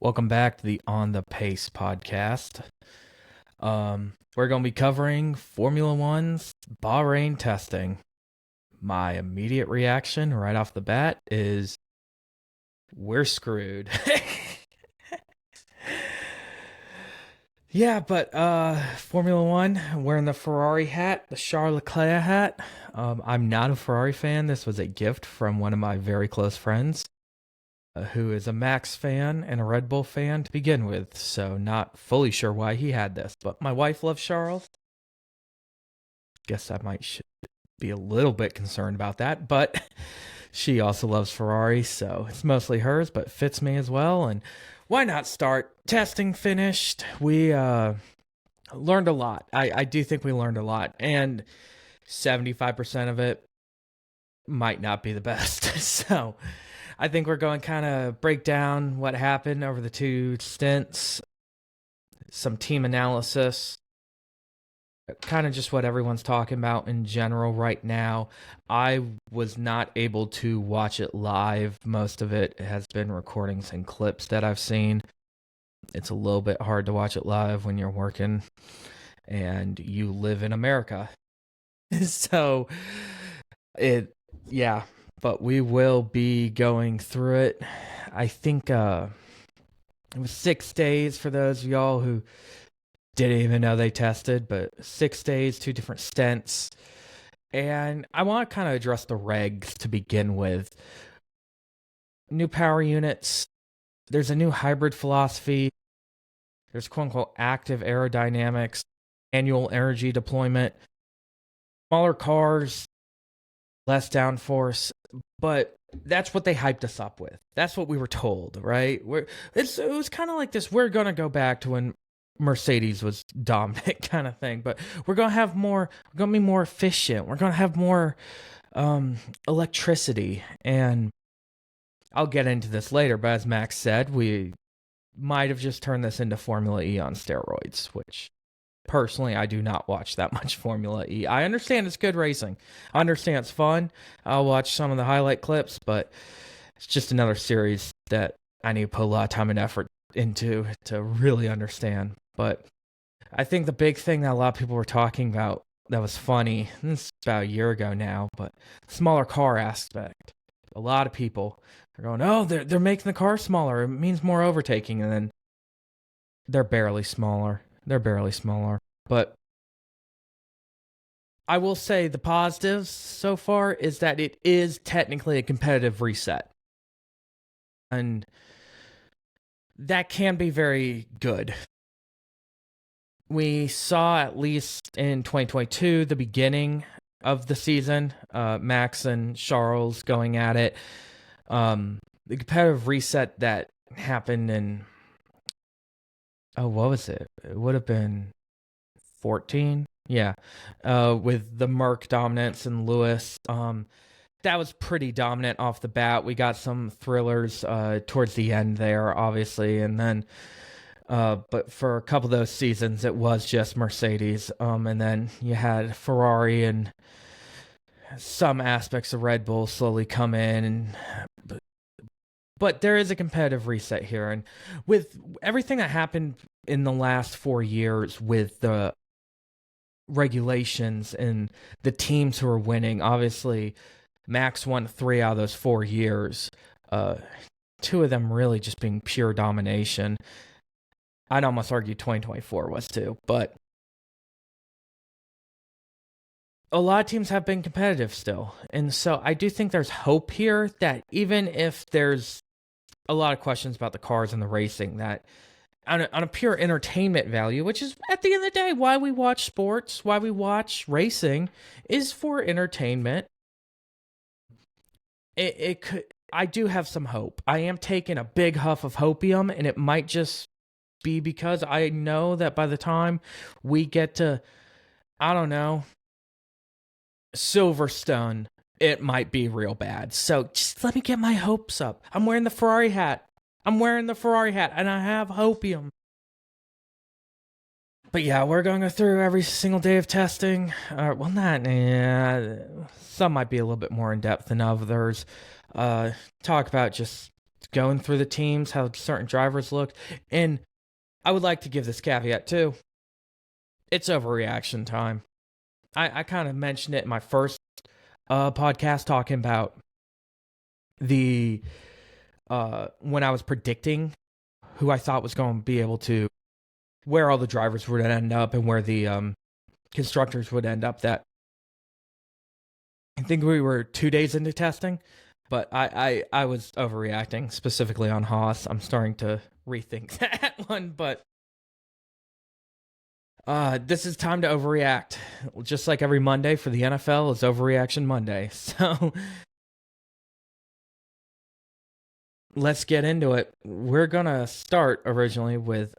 Welcome back to the On the Pace podcast. We're going to be covering Formula One's Bahrain testing. My immediate reaction right off the bat is we're screwed. Yeah, but Formula One, I'm wearing the Ferrari hat, the Charles Leclerc hat. I'm not a Ferrari fan. This was a gift from one of my very close friends. Who is a Max fan and a Red Bull fan to begin with, so not fully sure why he had this. But my wife loves Charles. Guess I might be a little bit concerned about that, but she also loves Ferrari, so it's mostly hers, but fits me as well. And why not start? Testing finished. We learned a lot. I do think we learned a lot, and 75% of it might not be the best. So I think we're going to kind of break down what happened over the two stints, some team analysis, kind of just what everyone's talking about in general right now. I was not able to watch it live. Most of it has been recordings and clips that I've seen. It's a little bit hard to watch it live when you're working and you live in America. So yeah. But we will be going through it. I think it was 6 days for those of y'all who didn't even know they tested, but 6 days, 2 different stints. And I want to kind of address the regs to begin with. New power units. There's a new hybrid philosophy. There's quote-unquote active aerodynamics, annual energy deployment, smaller cars, less downforce, but that's what they hyped us up with. That's what we were told, right? It was kind of like this, we're going to go back to when Mercedes was dominant kind of thing, but we're going to be more efficient. We're going to have more electricity. And I'll get into this later, but as Max said, we might have just turned this into Formula E on steroids, which personally, I do not watch that much Formula E. I understand it's good racing. I understand it's fun. I'll watch some of the highlight clips, but it's just another series that I need to put a lot of time and effort into to really understand. But I think the big thing that a lot of people were talking about that was funny, this is about a year ago now, but smaller car aspect. A lot of people are going, oh, they're making the car smaller. It means more overtaking. And then they're barely smaller. But I will say the positives so far is that it is technically a competitive reset. And that can be very good. We saw, at least in 2022, the beginning of the season, Max and Charles going at it. The competitive reset that happened in, what was it? It would have been 14. Yeah. With the Merc dominance and Lewis. That was pretty dominant off the bat. We got some thrillers towards the end there, obviously. And then, but for a couple of those seasons, it was just Mercedes. And then you had Ferrari and some aspects of Red Bull slowly come in. But there is a competitive reset here. And with everything that happened in the last 4 years with the regulations and the teams who are winning, obviously Max won 3 out of those 4 years. 2 of them really just being pure domination. I'd almost argue 2024 was too. But a lot of teams have been competitive still. And so I do think there's hope here that even if there's a lot of questions about the cars and the racing, that on a pure entertainment value, which is at the end of the day why we watch sports, why we watch racing, is for entertainment. I do have some hope. I am taking a big huff of hopium, and it might just be because I know that by the time we get to, I don't know, Silverstone, it might be real bad. So just let me get my hopes up. I'm wearing the Ferrari hat, and I have hopium. But yeah, we're going to go through every single day of testing. Some might be a little bit more in depth than others. Talk about just going through the teams, how certain drivers looked. And I would like to give this caveat too. It's overreaction time. I kind of mentioned it in my first podcast talking about the when I was predicting who I thought was going to be able to, where all the drivers would end up and where the constructors would end up. That I think we were 2 days into testing, but I was overreacting, specifically on Haas. I'm starting to rethink that one, but this is time to overreact. Just like every Monday for the NFL is Overreaction Monday. So let's get into it. We're going to start originally with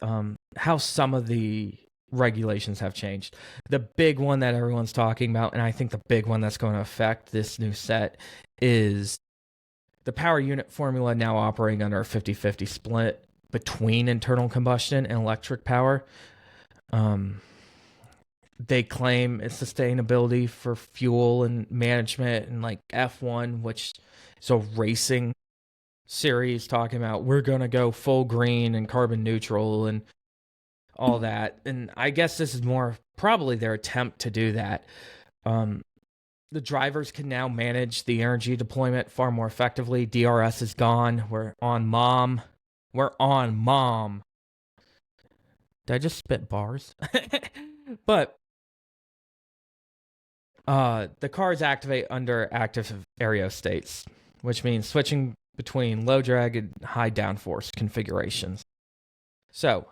how some of the regulations have changed. The big one that everyone's talking about, and I think the big one that's going to affect this new set, is the power unit formula now operating under a 50-50 split between internal combustion and electric power. They claim it's sustainability for fuel and management, and like F1, which is a racing series, talking about we're going to go full green and carbon neutral and all that. And I guess this is more probably their attempt to do that. The drivers can now manage the energy deployment far more effectively. DRS is gone. We're on mom. Did I just spit bars? But the cars activate under active aero states, which means switching between low drag and high downforce configurations. So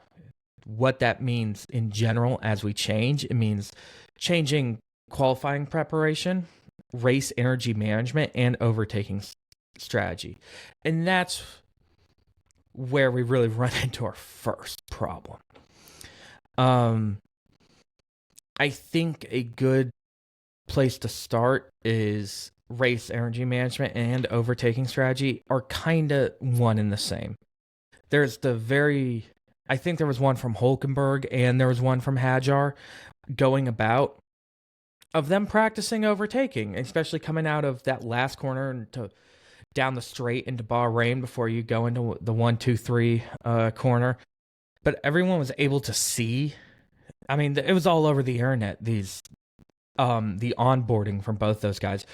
what that means in general as we change, it means changing qualifying preparation, race energy management, and overtaking strategy. And that's where we really run into our first problem. I think a good place to start is race energy management and overtaking strategy are kind of one and the same. There's I think there was one from Hulkenberg and there was one from Hadjar going about of them practicing overtaking, especially coming out of that last corner and down the straight into Bahrain before you go into the 1, 2, 3 corner. But everyone was able to see. I mean, it was all over the internet, the onboarding from both those guys.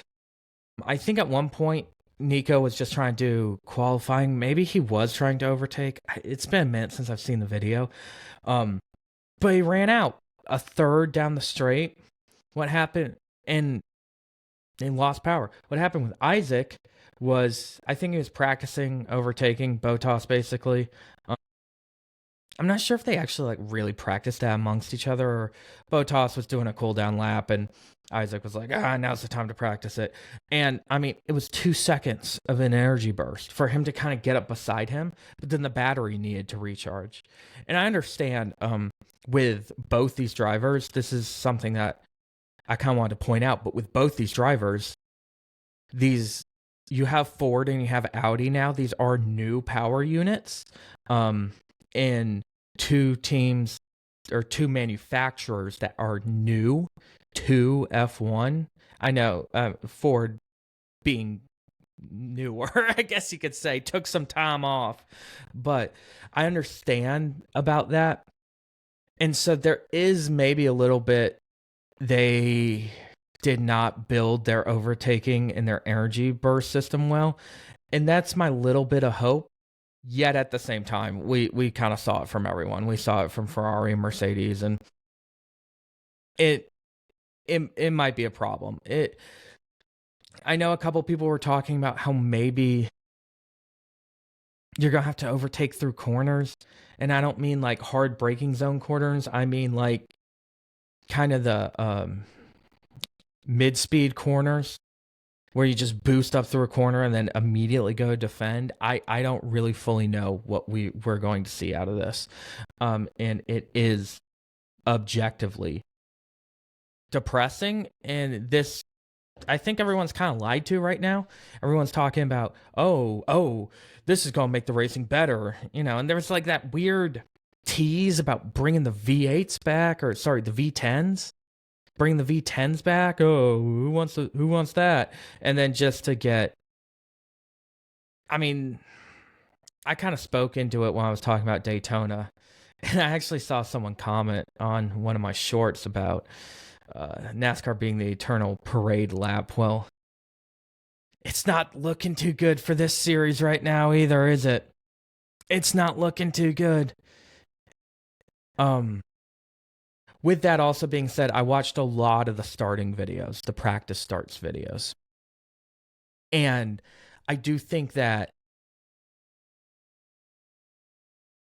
I think at one point, Nico was just trying to do qualifying. Maybe he was trying to overtake. It's been a minute since I've seen the video. But he ran out a third down the straight. What happened? And they lost power. What happened with Isaac was, I think he was practicing overtaking Bottas, basically. I'm not sure if they actually like really practiced that amongst each other, or Bottas was doing a cool down lap and Isaac was like, now's the time to practice it. And I mean, it was 2 seconds of an energy burst for him to kind of get up beside him, but then the battery needed to recharge. And I understand with both these drivers, this is something that I kind of wanted to point out, but with both these drivers, you have Ford and you have Audi now. These are new power units. And two teams or two manufacturers that are new to F1. I know Ford being newer, I guess you could say, took some time off, but I understand about that. And so there is maybe a little bit, they did not build their overtaking and their energy burst system well. And that's my little bit of hope. Yet at the same time, we kind of saw it from everyone. We saw it from Ferrari and Mercedes, and it might be a problem. I know a couple people were talking about how maybe you're gonna have to overtake through corners, and I don't mean like hard braking zone corners. I mean like kind of the mid-speed corners, where you just boost up through a corner and then immediately go defend. I don't really fully know what we're going to see out of this. And it is objectively depressing. And this, I think everyone's kind of lied to right now. Everyone's talking about, oh, this is going to make the racing better. And there was like that weird tease about bringing the V8s back, the V10s. Bring the V10s back. Oh, who wants that? And then just to get, I mean, I kind of spoke into it when I was talking about Daytona. And I actually saw someone comment on one of my shorts about NASCAR being the eternal parade lap. Well, it's not looking too good for this series right now either, is it? It's not looking too good. With that also being said, I watched a lot of the starting videos, the practice starts videos. And I do think that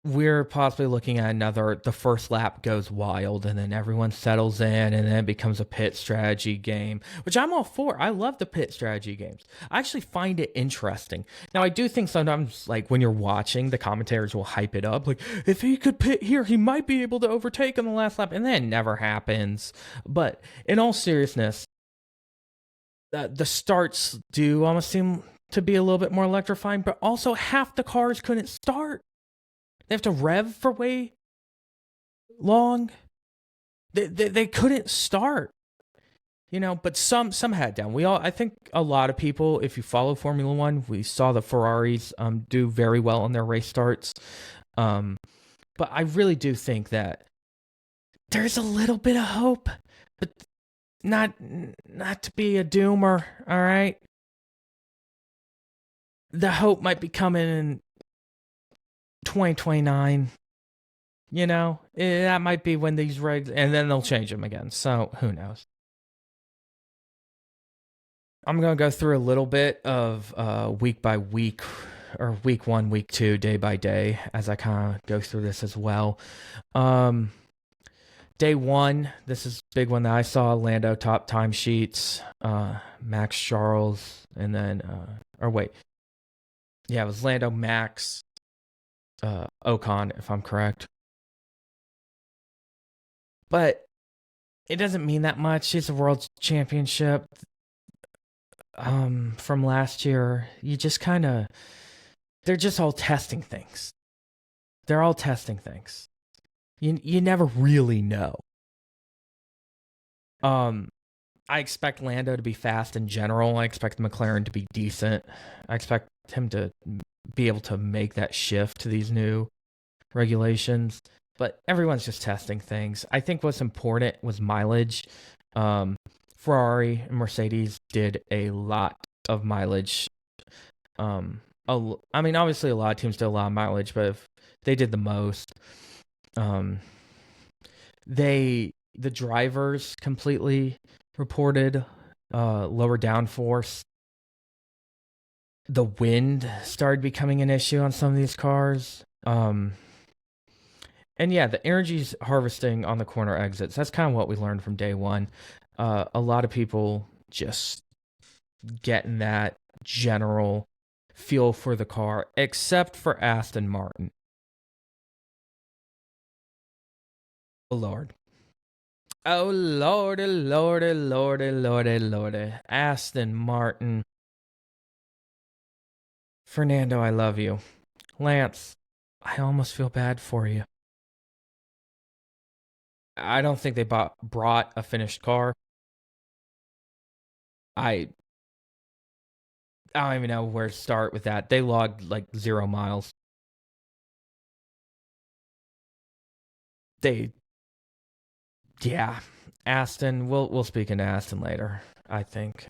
we're possibly looking at the first lap goes wild and then everyone settles in and then it becomes a pit strategy game, which I'm all for. I love the pit strategy games. I actually find it interesting. Now, I do think sometimes, like when you're watching, the commentators will hype it up. Like, if he could pit here, he might be able to overtake on the last lap. And then it never happens. But in all seriousness, the starts do almost seem to be a little bit more electrifying, but also half the cars couldn't start. They have to rev for way long. They couldn't start, but some had down. I think a lot of people, if you follow Formula One, we saw the Ferraris do very well on their race starts. But I really do think that there's a little bit of hope, but not to be a doomer, all right? The hope might be coming in 2029. That might be when these regs, and then they'll change them again. So who knows? I'm going to go through a little bit of week by week, or week 1, week 2, day by day, as I kind of go through this as well. Day 1, this is a big one that I saw. Lando top time sheets, Max Charles, and then, it was Lando, Max, Ocon, if I'm correct. But it doesn't mean that much. It's a world championship from last year. You just they're just all testing things. They're all testing things. You never really know. I expect Lando to be fast in general. I expect McLaren to be decent. I expect him to be able to make that shift to these new regulations. But everyone's just testing things. I think what's important was mileage. Ferrari and Mercedes did a lot of mileage. Obviously a lot of teams did a lot of mileage, but if they did the most. The drivers completely reported lower downforce. The wind started becoming an issue on some of these cars. And yeah, the energy's harvesting on the corner exits. That's kind of what we learned from day 1. A lot of people just getting that general feel for the car, except for Aston Martin. Oh, Lord. Oh, Lordy, Lordy, Lordy, Lordy, Lordy. Aston Martin. Fernando, I love you. Lance, I almost feel bad for you. I don't think they brought a finished car. I don't even know where to start with that. They logged like 0 miles. Aston. We'll speak into Aston later, I think.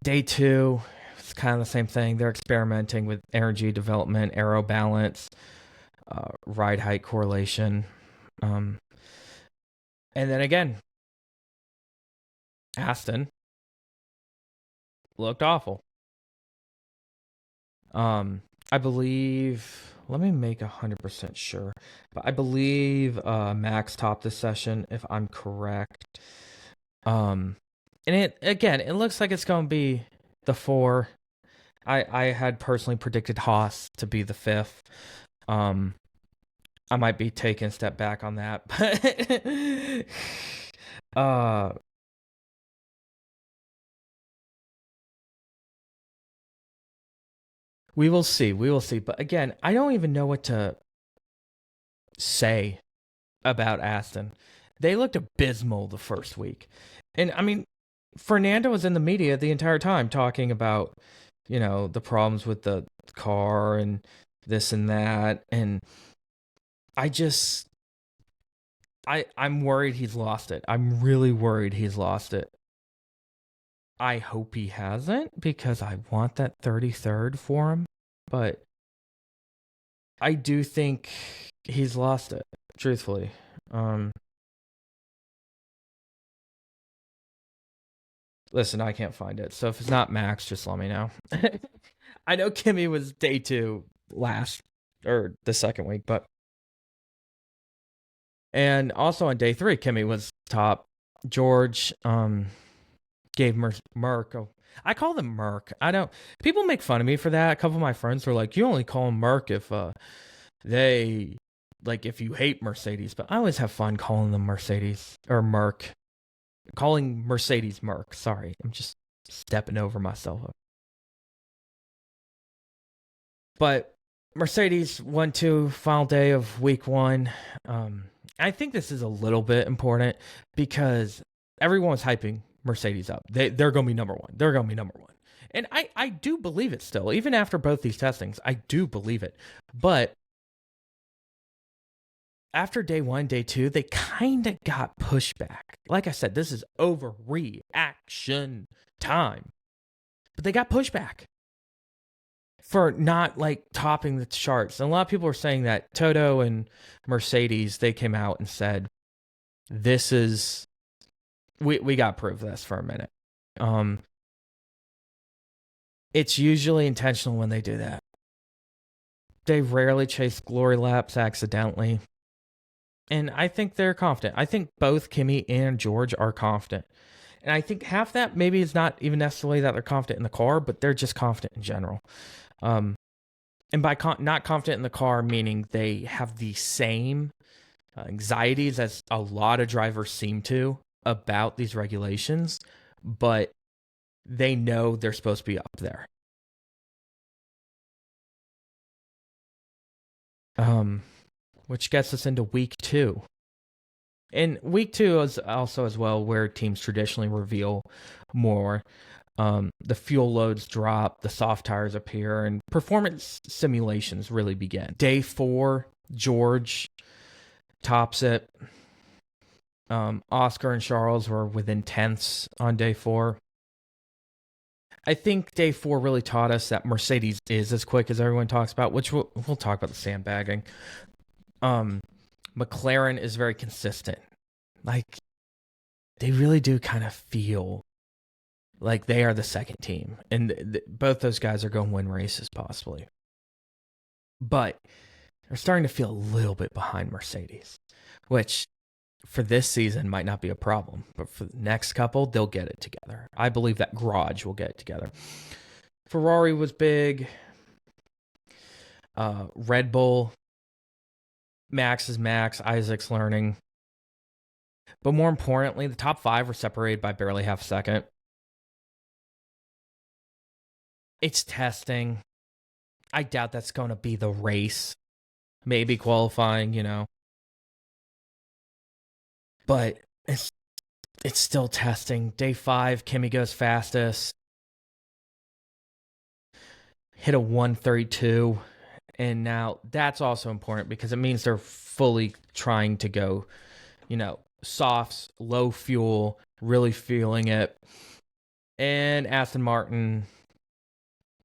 Day 2, it's kind of the same thing. They're experimenting with energy development, aero balance, ride height correlation. And then again, Aston looked awful. I believe, let me make 100% sure, but I believe Max topped this session, if I'm correct. And it looks like it's going to be the 4. I had personally predicted Haas to be the 5th. I might be taking a step back on that, but we will see. But again, I don't even know what to say about Aston. They looked abysmal the first week. And I mean, Fernando was in the media the entire time talking about the problems with the car and this and that. And I just, I'm worried he's lost it. I'm really worried he's lost it. I hope he hasn't because I want that 33rd for him. But I do think he's lost it, truthfully. Listen, I can't find it. So if it's not Max, just let me know. I know Kimmy was day 2 last or the second week, but and also on day 3, Kimmy was top. George gave Merck. Oh, I call them Merc. I don't. People make fun of me for that. A couple of my friends were like, "You only call them Merc if they like if you hate Mercedes." But I always have fun calling them Mercedes or Merc. Calling Mercedes Merc. Sorry, I'm just stepping over myself. But Mercedes 1-2 final day of week 1. I think this is a little bit important because everyone's hyping Mercedes up. They're going to be number 1. They're going to be number 1. And I do believe it still. Even after both these testings, I do believe it. But after day 1, day 2, they kind of got pushback. Like I said, this is overreaction time. But they got pushback for not like topping the charts. And a lot of people are saying that Toto and Mercedes, they came out and said, this is, we got proof of this for a minute. It's usually intentional when they do that. They rarely chase glory laps accidentally. And I think they're confident. I think both Kimmy and George are confident. And I think half that maybe is not even necessarily that they're confident in the car, but they're just confident in general. And by not confident in the car, meaning they have the same anxieties as a lot of drivers seem to about these regulations, but they know they're supposed to be up there. Which gets us into week 2. And week 2 is also as well where teams traditionally reveal more. The fuel loads drop, the soft tires appear, and performance simulations really begin. Day 4, George tops it. Oscar and Charles were within tenths on day 4. I think day 4 really taught us that Mercedes is as quick as everyone talks about, which we'll talk about the sandbagging. McLaren is very consistent. Like, they really do kind of feel like they are the second team. And both those guys are going to win races, possibly. But they're starting to feel a little bit behind Mercedes, which for this season might not be a problem. But for the next couple, they'll get it together. I believe that garage will get it together. Ferrari was big. Red Bull. Max is Max. Isaac's learning. But more importantly, the top 5 were separated by barely half a second. It's testing. I doubt that's going to be the race. Maybe qualifying, But it's still testing. Day 5, Kimmy goes fastest. Hit a 132. And now that's also important because it means they're fully trying to go, softs, low fuel, really feeling it. And Aston Martin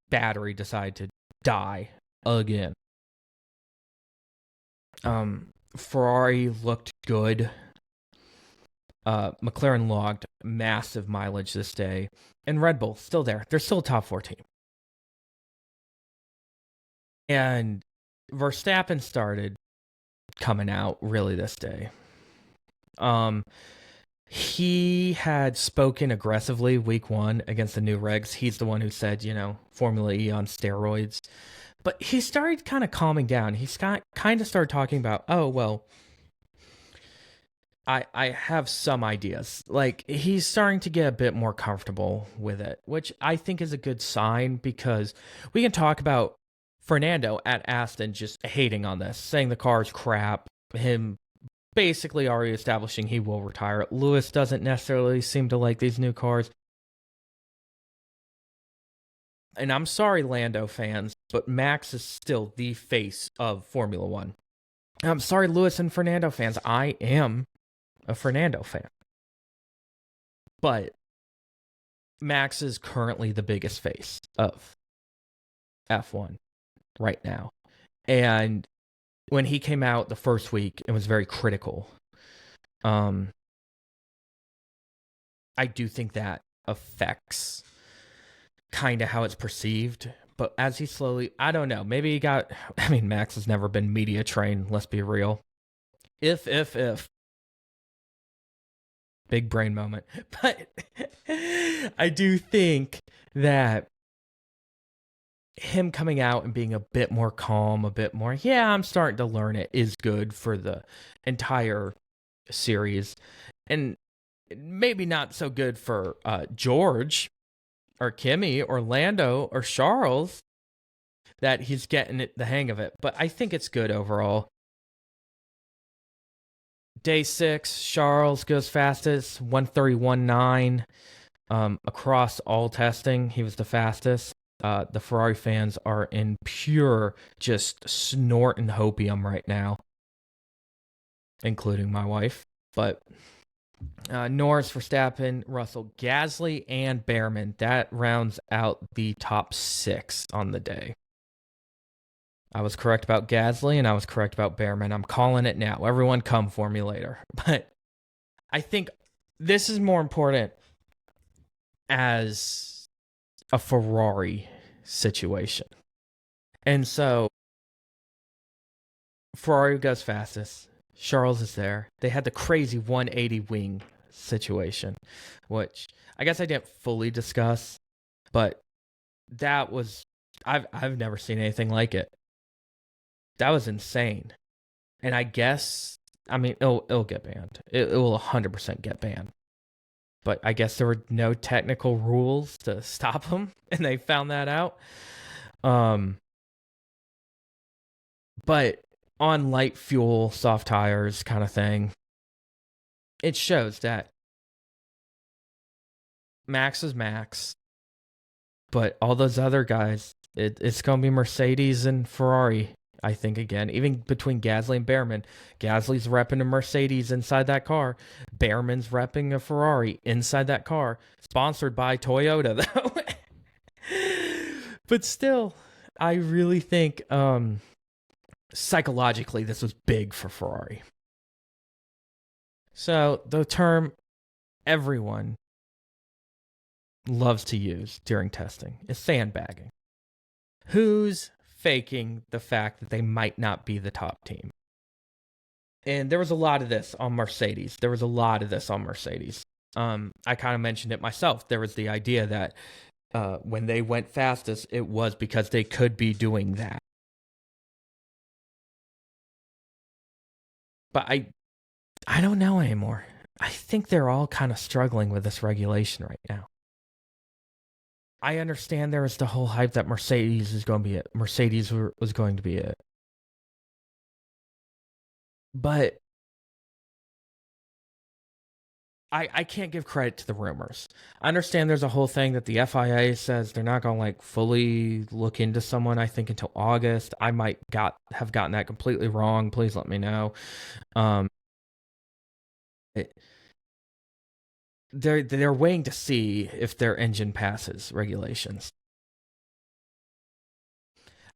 battery decided to die again. Ferrari looked good. McLaren logged massive mileage this day. And Red Bull, still there. They're still a top 4 team. And Verstappen started coming out really this day. He had spoken aggressively week 1 against the new regs. He's the one who said, Formula E on steroids. But he started kind of calming down. He's kind of started talking about, oh, well, I have some ideas. Like, he's starting to get a bit more comfortable with it, which I think is a good sign because we can talk about Fernando at Aston just hating on this, saying the car's crap, him basically already establishing he will retire. Lewis doesn't necessarily seem to like these new cars. and I'm sorry, Lando fans, but Max is still the face of Formula One. I'm sorry, Lewis and Fernando fans. I am a Fernando fan. But Max is currently the biggest face of F1 right now. And when he came out the first week, it was very critical. I do think that affects kind of how it's perceived. But as he slowly, I don't know, maybe he got, I mean, Max has never been media trained, let's be real. If. Big brain moment. But I do think that him coming out and being a bit more calm, a bit more, yeah, I'm starting to learn it, is good for the entire series. And maybe not so good for George or Kimmy or Lando or Charles, that he's getting the hang of it. But I think it's good overall. Day 6, Charles goes fastest, 1:31.9. Across all testing, he was the fastest. The Ferrari fans are in pure just snorting hopium right now, including my wife. But Norris, Verstappen, Russell, Gasly, and Behrman, that rounds out the top 6 on the day. I was correct about Gasly, and I was correct about Behrman. I'm calling it now. Everyone come for me later. But I think this is more important as a Ferrari situation. And so Ferrari goes fastest. Charles is there. They had the crazy 180 wing situation, which I guess I didn't fully discuss, but that was, I've never seen anything like it. That was insane. And I guess, I mean, it'll get banned. It will 100% get banned. But I guess there were no technical rules to stop them, and they found that out. But on light fuel, soft tires kind of thing, it shows that Max is Max, but all those other guys, it's going to be Mercedes and Ferrari, I think, again. Even between Gasly and Behrman, Gasly's repping a Mercedes inside that car. Behrman's repping a Ferrari inside that car. Sponsored by Toyota, though. But still, I really think psychologically this was big for Ferrari. So the term everyone loves to use during testing is sandbagging. Who's faking the fact that they might not be the top team? And there was a lot of this on Mercedes. I kind of mentioned it myself. There was the idea that when they went fastest, it was because they could be doing that. But I don't know anymore. I think they're all kind of struggling with this regulation right now. I understand there was the whole hype that Mercedes was going to be it. Mercedes was going to be it. But I can't give credit to the rumors. I understand there's a whole thing that the FIA says they're not going to like fully look into someone, I think, until August. I might have gotten that completely wrong. Please let me know. They're waiting to see if their engine passes regulations.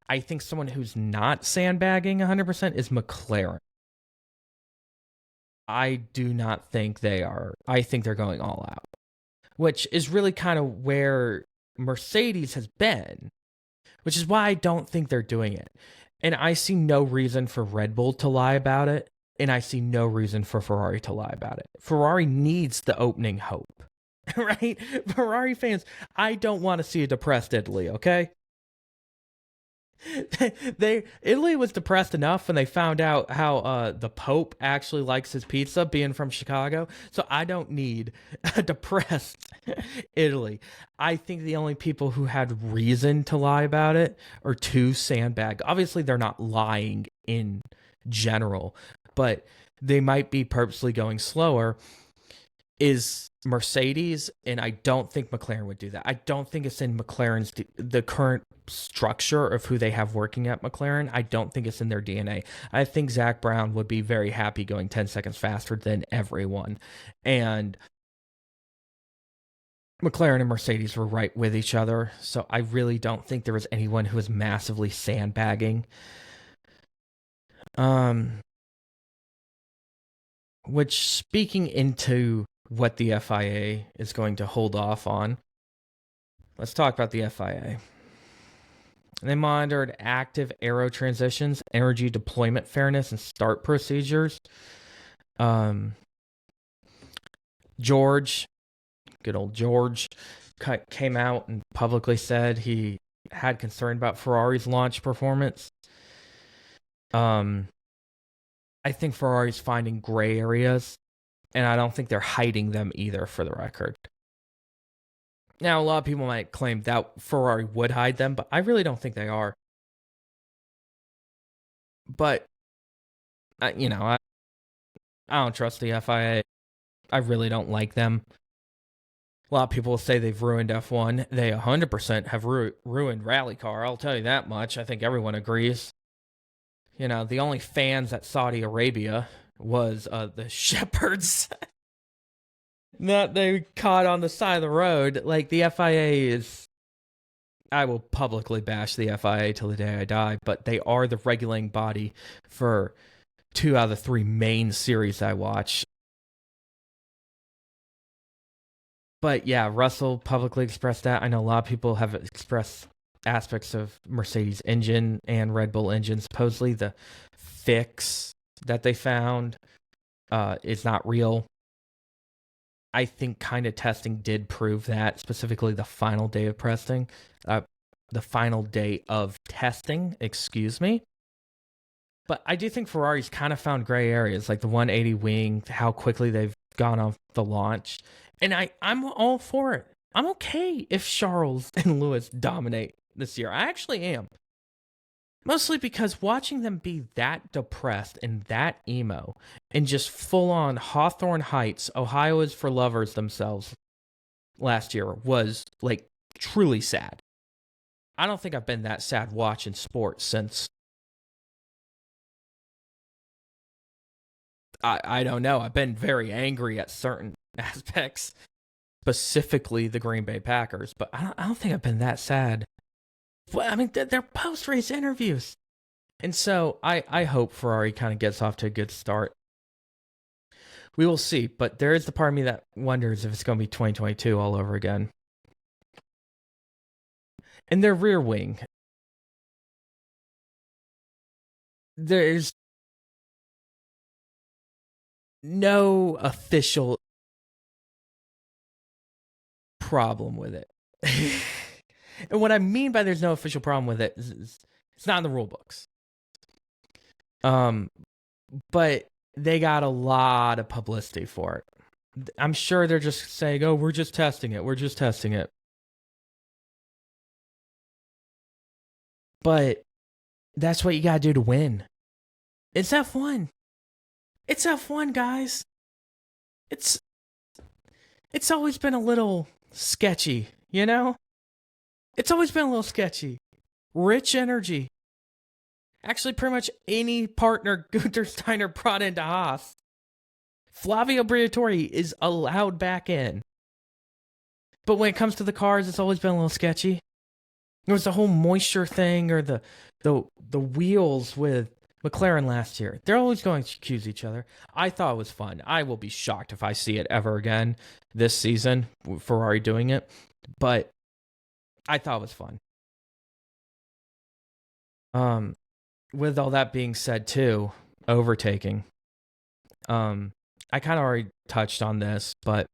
I think someone who's not sandbagging 100% is McLaren. I do not think they are. I think they're going all out, which is really kind of where Mercedes has been, which is why I don't think they're doing it. And I see no reason for Red Bull to lie about it. And I see no reason for Ferrari to lie about it. Ferrari needs the opening hope, right? Ferrari fans, I don't want to see a depressed Italy, okay? Italy was depressed enough when they found out how the Pope actually likes his pizza, being from Chicago. So I don't need a depressed Italy. I think the only people who had reason to lie about it are to sandbag. Obviously, they're not lying in general, but they might be purposely going slower is Mercedes, and I don't think McLaren would do that. I don't think it's in McLaren's the current structure of who they have working at McLaren. I don't think it's in their DNA. I think Zach Brown would be very happy going 10 seconds faster than everyone. And McLaren and Mercedes were right with each other, so I really don't think there was anyone who was massively sandbagging. Which, speaking into what the FIA is going to hold off on, let's talk about the FIA. They monitored active aero transitions, energy deployment fairness, and start procedures. George, good old George, came out and publicly said he had concern about Ferrari's launch performance. I think Ferrari's finding gray areas, and I don't think they're hiding them either, for the record. Now, a lot of people might claim that Ferrari would hide them, but I really don't think they are. But, I don't trust the FIA. I really don't like them. A lot of people say they've ruined F1. They 100% have ruined rally car. I'll tell you that much. I think everyone agrees. The only fans at Saudi Arabia was the shepherds that they caught on the side of the road. Like, the FIA is... I will publicly bash the FIA till the day I die, but they are the regulating body for 2 out of the 3 main series I watch. But yeah, Russell publicly expressed that. I know a lot of people have expressed aspects of Mercedes engine and Red Bull engine. Supposedly the fix that they found is not real. I think kind of testing did prove that, specifically the final day of testing. Excuse me. But I do think Ferrari's kind of found gray areas, like the 180 wing, how quickly they've gone off the launch. And I'm all for it. I'm okay if Charles and Lewis dominate this year. I actually am. Mostly because watching them be that depressed and that emo and just full-on Hawthorne Heights, Ohio is for lovers themselves last year was, like, truly sad. I don't think I've been that sad watching sports since... I don't know. I've been very angry at certain aspects, specifically the Green Bay Packers, but I don't think I've been that sad. Well, I mean, they're post-race interviews. And so I hope Ferrari kind of gets off to a good start. We will see, but there is the part of me that wonders if it's going to be 2022 all over again. And their rear wing, there's no official problem with it. And what I mean by there's no official problem with it is it's not in the rule books. But they got a lot of publicity for it. I'm sure they're just saying, "Oh, we're just testing it. We're just testing it." But that's what you got to do to win. It's F1. It's F1, guys. It's always been a little sketchy, you know? It's always been a little sketchy. Rich energy. Actually, pretty much any partner Gunther Steiner brought into Haas, Flavio Briatore is allowed back in. But when it comes to the cars, it's always been a little sketchy. There was the whole moisture thing, or the wheels with McLaren last year. They're always going to accuse each other. I thought it was fun. I will be shocked if I see it ever again this season, Ferrari doing it. But I thought it was fun. With all that being said, too, overtaking. I kind of already touched on this, but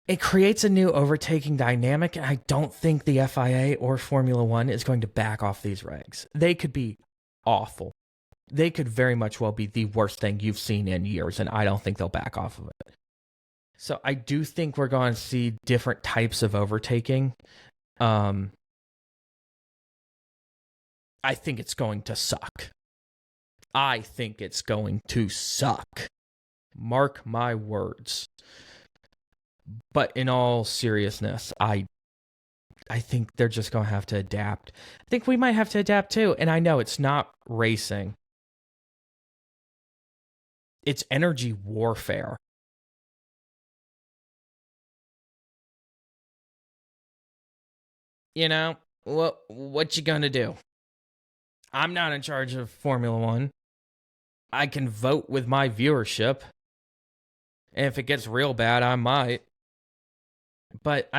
it creates a new overtaking dynamic, and I don't think the FIA or Formula One is going to back off these regs. They could be awful. They could very much well be the worst thing you've seen in years, and I don't think they'll back off of it. So I do think we're going to see different types of overtaking. I think it's going to suck. I think it's going to suck. Mark my words. But in all seriousness, I think they're just going to have to adapt. I think we might have to adapt too. And I know it's not racing. It's energy warfare. You know, what you going to do? I'm not in charge of Formula 1. I can vote with my viewership. And if it gets real bad, I might. But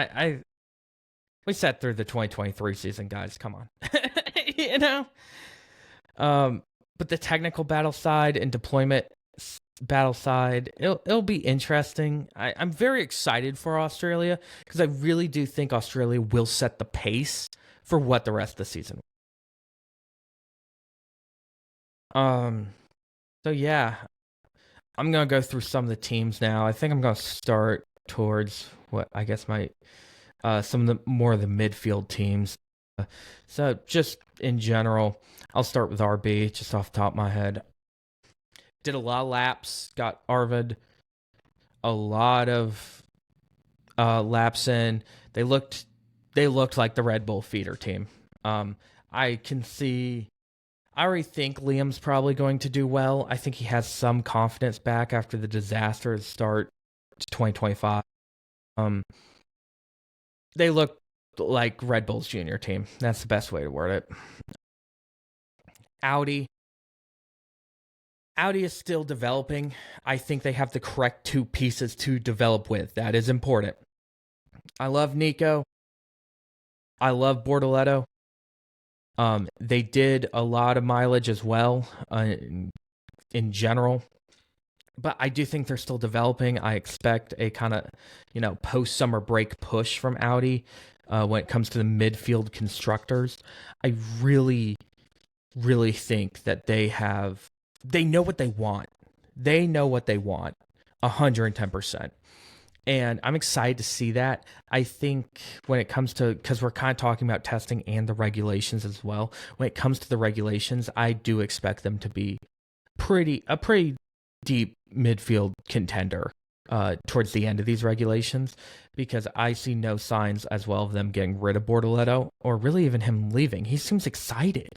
we sat through the 2023 season, guys. Come on. you know? But the technical battle side and deployment battle side, it'll be interesting. I'm very excited for Australia because I really do think Australia will set the pace for what the rest of the season. So yeah, I'm gonna go through some of the teams now. I think I'm gonna start towards what I guess my some of the more of the midfield teams. So just in general, I'll start with RB just off the top of my head. Did a lot of laps, got Arvid a lot of laps in. They looked like the Red Bull feeder team. I can see. I already think Liam's probably going to do well. I think he has some confidence back after the disaster start to 2025. They look like Red Bull's junior team. That's the best way to word it. Audi is still developing. I think they have the correct two pieces to develop with. That is important. I love Nico. I love Bortoletto. They did a lot of mileage as well in general. But I do think they're still developing. I expect a kind of, post-summer break push from Audi when it comes to the midfield constructors. I really, really think that they know what they want. They know what they want 110%. And I'm excited to see that. I think when it comes to, because we're kind of talking about testing and the regulations as well, when it comes to the regulations, I do expect them to be a pretty deep midfield contender towards the end of these regulations, because I see no signs as well of them getting rid of Bortoletto or really even him leaving. He seems excited.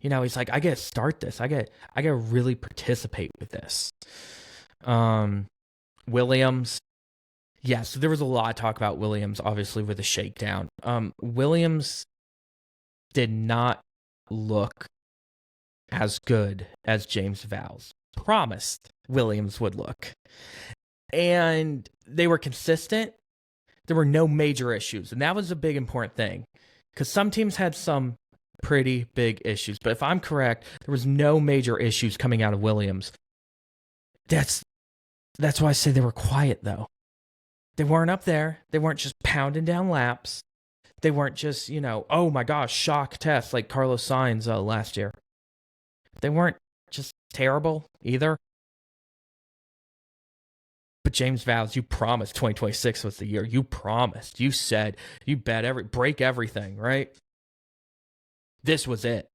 He's like, I get to start this. I get to really participate with this. Williams. Yeah, so there was a lot of talk about Williams, obviously, with the shakedown. Williams did not look as good as James Vowles promised Williams would look. And they were consistent. There were no major issues. And that was a big important thing. Because some teams had some pretty big issues. But if I'm correct, there was no major issues coming out of Williams. That's why I say they were quiet, though. They weren't up there. They weren't just pounding down laps. They weren't just, oh my gosh, shock test like Carlos Sainz last year. They weren't just terrible either. But James Vowles, you promised 2026 was the year. You promised. You said, you bet break everything, right? This was it.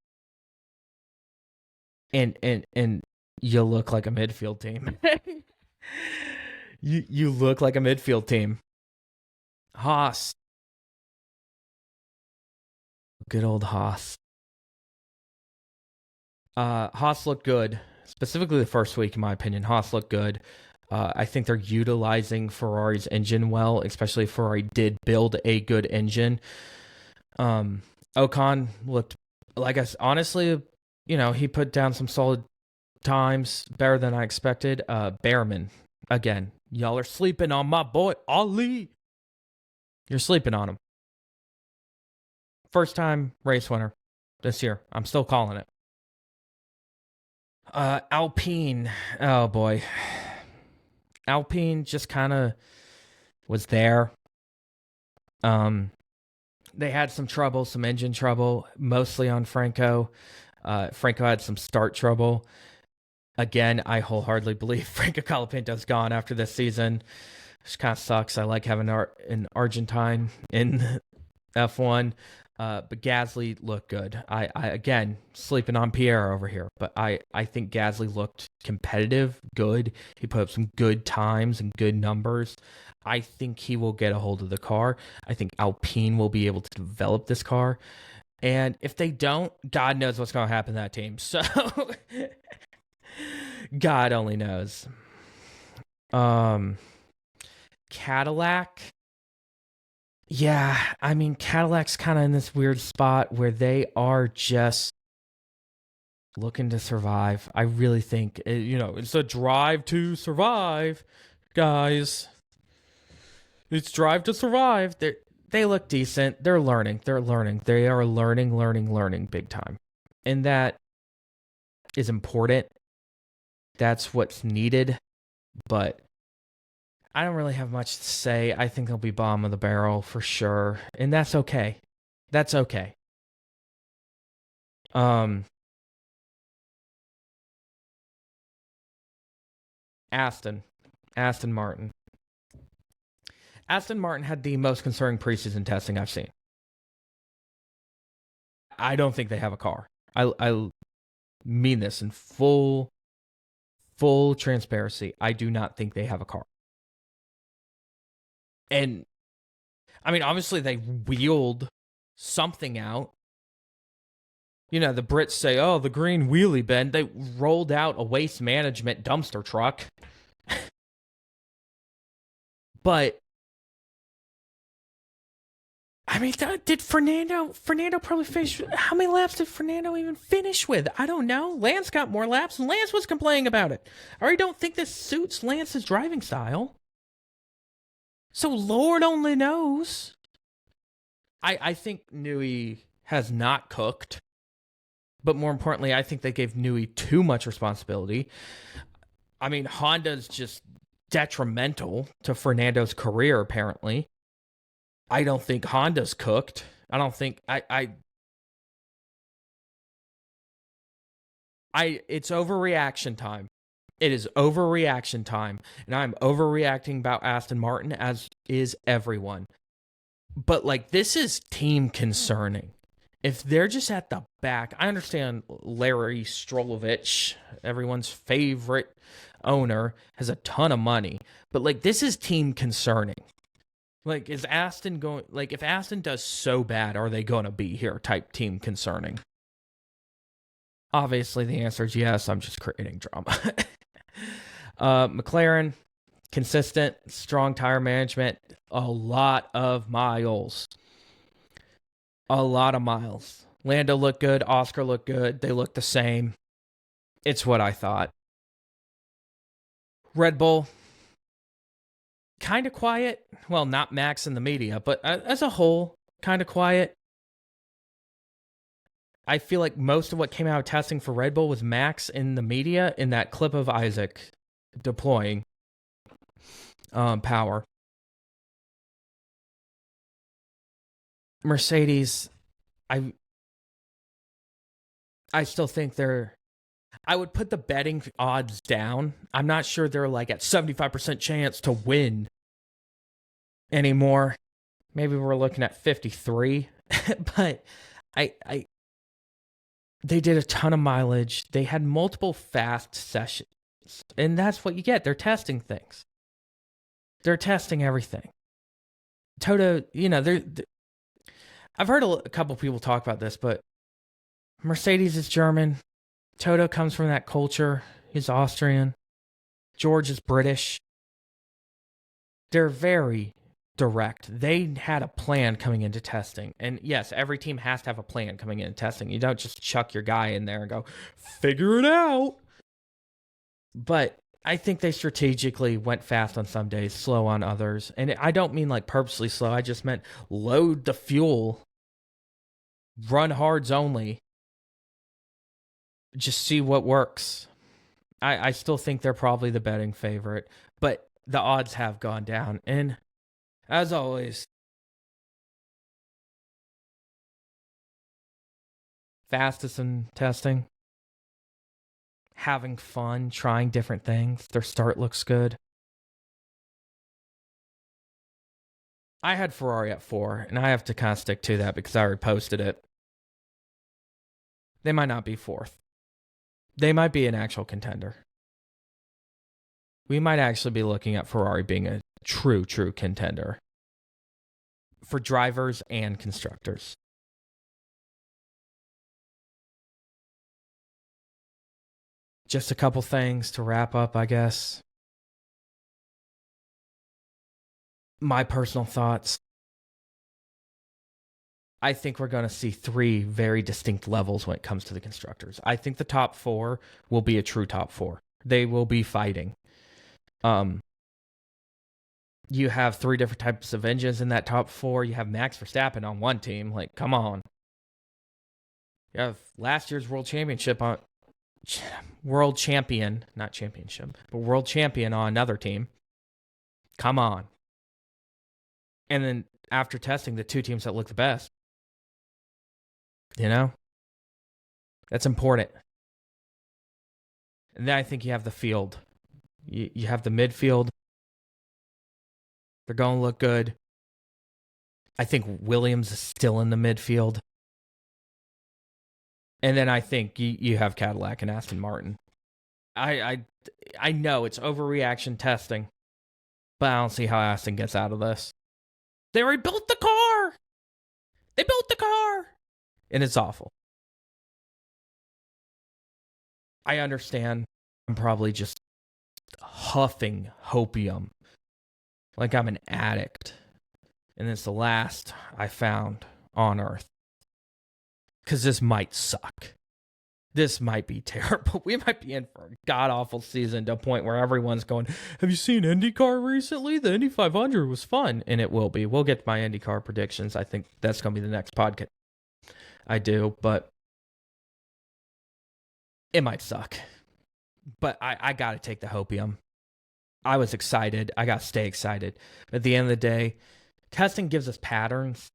And you look like a midfield team. You look like a midfield team. Haas. Good old Haas. Haas looked good. Specifically the first week, in my opinion. Haas looked good. I think they're utilizing Ferrari's engine well, especially if Ferrari did build a good engine. Ocon looked like us. Honestly, he put down some solid times, better than I expected. Behrman, again. Y'all are sleeping on my boy, Ali. You're sleeping on him. First time race winner this year. I'm still calling it. Alpine. Oh, boy. Alpine just kind of was there. They had some trouble, some engine trouble, mostly on Franco. Franco had some start trouble. Again, I wholeheartedly believe Franco Colapinto's gone after this season, which kind of sucks. I like having an Argentine in F1, but Gasly looked good. I again, sleeping on Pierre over here, but I think Gasly looked competitive, good. He put up some good times and good numbers. I think he will get a hold of the car. I think Alpine will be able to develop this car. And if they don't, God knows what's going to happen to that team. So, God only knows. Cadillac. Yeah, I mean, Cadillac's kind of in this weird spot where they are just looking to survive. I really think, it's a drive to survive, guys. It's drive to survive. They look decent. They're learning. They are learning big time. And that is important. That's what's needed. But I don't really have much to say. I think they'll be bottom of the barrel for sure. And that's okay. That's okay. Aston Martin. Aston Martin had the most concerning preseason testing I've seen. I don't think they have a car. I mean this in full transparency. I do not think they have a car. And I mean, obviously they wheeled something out. The Brits say, oh, the green wheelie bin. They rolled out a waste management dumpster truck. But I mean, did Fernando probably finish? How many laps did Fernando even finish with? I don't know. Lance got more laps, and Lance was complaining about it. I already don't think this suits Lance's driving style. So Lord only knows. I think Newey has not cooked. But more importantly, I think they gave Newey too much responsibility. I mean, Honda's just detrimental to Fernando's career, apparently. I don't think Honda's cooked. I don't think it's overreaction time. It is overreaction time. And I'm overreacting about Aston Martin, as is everyone. But this is team concerning. If they're just at the back, I understand Larry Strolovich, everyone's favorite owner, has a ton of money. But this is team concerning. Is Aston going, if Aston does so bad, are they going to be here type team concerning? Obviously, the answer is yes. I'm just creating drama. McLaren, consistent, strong tire management, a lot of miles. Lando looked good. Oscar looked good. They look the same. It's what I thought. Red Bull, kind of quiet. Well, not Max in the media, but as a whole, kind of quiet. I feel like most of what came out of testing for Red Bull was Max in the media in that clip of Isaac deploying power. Mercedes, I still think I would put the betting odds down. I'm not sure they're at 75% chance to win anymore. Maybe we're looking at 53, but they did a ton of mileage. They had multiple fast sessions, and that's what you get. They're testing things. They're testing everything. Toto, I've heard a couple people talk about this, but Mercedes is German. Toto comes from that culture. He's Austrian. George is British. They're very direct. They had a plan coming into testing. And yes, every team has to have a plan coming into testing. You don't just chuck your guy in there and go, figure it out. But I think they strategically went fast on some days, slow on others. And I don't mean purposely slow. I just meant load the fuel, run hards only, just see what works. I still think they're probably the betting favorite, but the odds have gone down. And as always, fastest in testing, having fun, trying different things. Their start looks good. I had Ferrari at 4, and I have to kind of stick to that because I already posted it. They might not be 4th. They might be an actual contender. we might actually be looking at Ferrari being a true contender for drivers and constructors. Just a couple things to wrap up, I guess. My personal thoughts. I think we're going to see 3 very distinct levels when it comes to the constructors. I think the top 4 will be a true top 4. They will be fighting. You have 3 different types of engines in that top 4. You have Max Verstappen on one team. Like, come on. You have last year's world champion, not championship, but world champion on another team. Come on. And then after testing, the 2 teams that look the best. That's important. And then I think you have the field. You have the midfield. They're going to look good. I think Williams is still in the midfield. And then I think you have Cadillac and Aston Martin. I know it's overreaction testing, but I don't see how Aston gets out of this. They rebuilt the car. They built the car. And it's awful. I understand. I'm probably just huffing hopium like I'm an addict. And it's the last I found on Earth. Because this might suck. This might be terrible. We might be in for a god-awful season to a point where everyone's going, have you seen IndyCar recently? The Indy 500 was fun. And it will be. We'll get to my IndyCar predictions. I think that's going to be the next podcast I do. But it might suck. But I got to take the hopium. I was excited. I got to stay excited. At the end of the day, testing gives us patterns,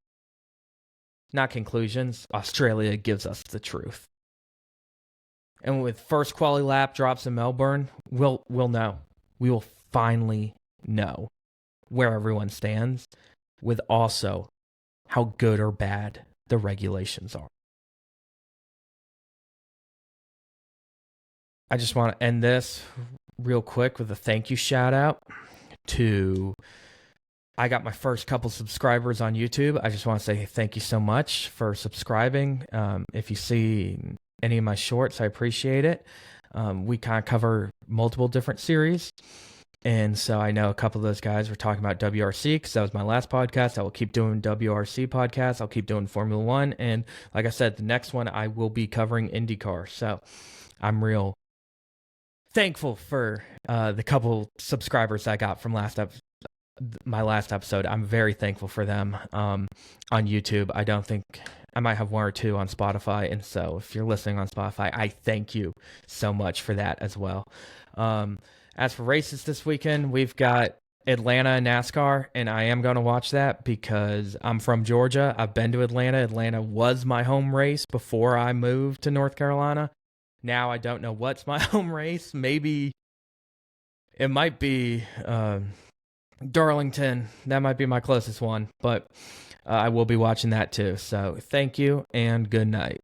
not conclusions. Australia gives us the truth. And with first quality lap drops in Melbourne, we'll know. We will finally know where everyone stands with also how good or bad the regulations are. I just want to end this real quick with a thank you shout out to, I got my first couple subscribers on YouTube. I just want to say thank you so much for subscribing. If you see any of my shorts, I appreciate it. We kind of cover multiple different series. And so I know a couple of those guys were talking about WRC because that was my last podcast. I will keep doing WRC podcasts. I'll keep doing Formula One. And like I said, the next one I will be covering IndyCar. So I'm real thankful for the couple subscribers I got from my last episode. I'm very thankful for them on YouTube. I don't think I might have 1 or 2 on Spotify. And so if you're listening on Spotify, I thank you so much for that as well. As for races this weekend, we've got Atlanta and NASCAR, and I am going to watch that because I'm from Georgia. I've been to Atlanta. Atlanta was my home race before I moved to North Carolina. Now I don't know what's my home race. Maybe it might be Darlington. That might be my closest one, but I will be watching that too. So thank you and good night.